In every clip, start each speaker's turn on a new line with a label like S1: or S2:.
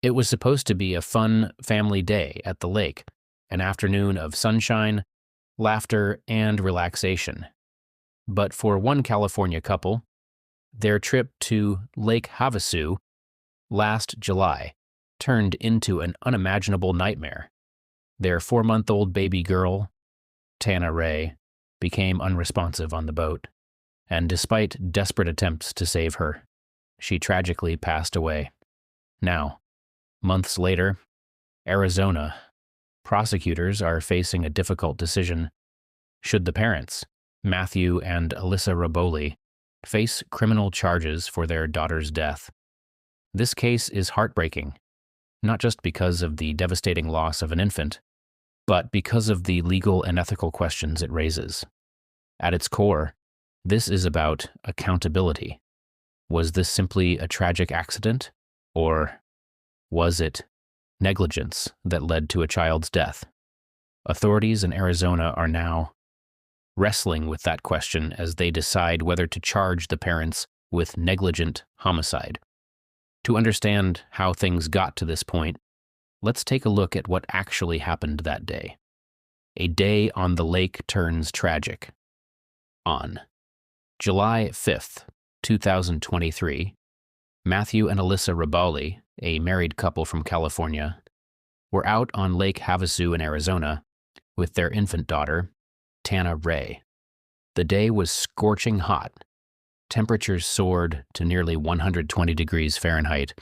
S1: It was supposed to be a fun family day at the lake, an afternoon of sunshine, laughter, and relaxation. But for one California couple, their trip to Lake Havasu last July turned into an unimaginable nightmare. Their 4-month-old baby girl, Tana Ray, became unresponsive on the boat, and despite desperate attempts to save her, she tragically passed away. Now, months later, Arizona, prosecutors are facing a difficult decision. Should the parents, Matthew and Alyssa Raboli, face criminal charges for their daughter's death? This case is heartbreaking, not just because of the devastating loss of an infant, but because of the legal and ethical questions it raises. At its core, this is about accountability. Was this simply a tragic accident, or was it negligence that led to a child's death? Authorities in Arizona are now wrestling with that question as they decide whether to charge the parents with negligent homicide. To understand how things got to this point, let's take a look at what actually happened that day. A day on the lake turns tragic. On July 5th, 2023, Matthew and Alyssa Raboli, a married couple from California, were out on Lake Havasu in Arizona with their infant daughter, Tana Ray. The day was scorching hot. Temperatures soared to nearly 120 degrees Fahrenheit,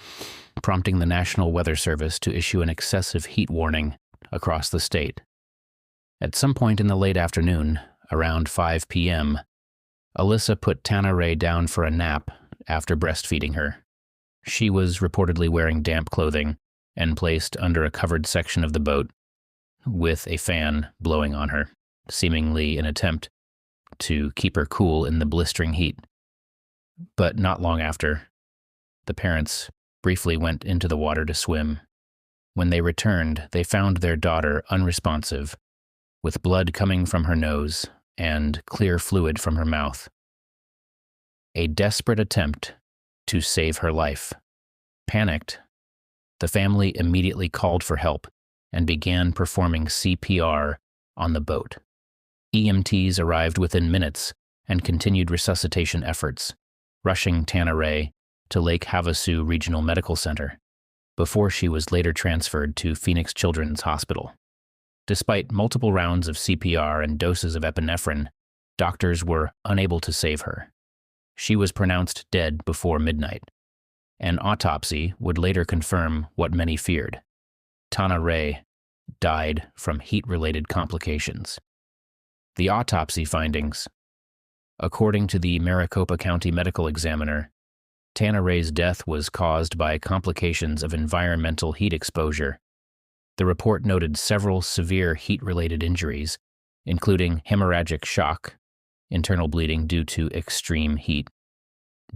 S1: prompting the National Weather Service to issue an excessive heat warning across the state. At some point in the late afternoon, around 5 p.m., Alyssa put Tana Ray down for a nap after breastfeeding her. She was reportedly wearing damp clothing and placed under a covered section of the boat with a fan blowing on her, seemingly an attempt to keep her cool in the blistering heat. But not long after, the parents briefly went into the water to swim. When they returned, they found their daughter unresponsive, with blood coming from her nose and clear fluid from her mouth. A desperate attempt to save her life. Panicked, the family immediately called for help and began performing CPR on the boat. EMTs arrived within minutes and continued resuscitation efforts, rushing Tana Ray to Lake Havasu Regional Medical Center before she was later transferred to Phoenix Children's Hospital. Despite multiple rounds of CPR and doses of epinephrine, doctors were unable to save her. She was pronounced dead before midnight. An autopsy would later confirm what many feared. Tana Ray died from heat-related complications. The autopsy findings: according to the Maricopa County Medical Examiner, Tana Ray's death was caused by complications of environmental heat exposure. The report noted several severe heat-related injuries, including hemorrhagic shock, internal bleeding due to extreme heat,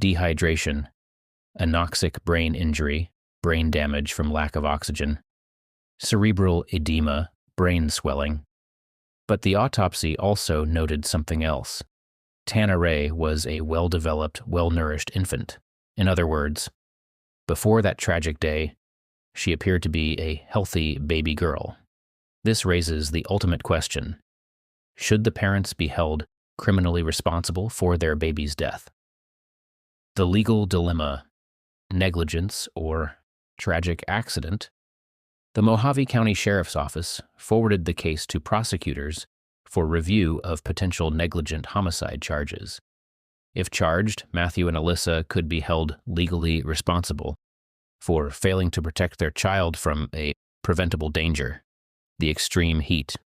S1: dehydration, anoxic brain injury, brain damage from lack of oxygen, cerebral edema, brain swelling. But the autopsy also noted something else. Tana Ray was a well-developed, well-nourished infant. In other words, before that tragic day, she appeared to be a healthy baby girl. This raises the ultimate question: should the parents be held criminally responsible for their baby's death? The legal dilemma: negligence or tragic accident. The Mojave County Sheriff's Office forwarded the case to prosecutors for review of potential negligent homicide charges. If charged, Matthew and Alyssa could be held legally responsible for failing to protect their child from a preventable danger, the extreme heat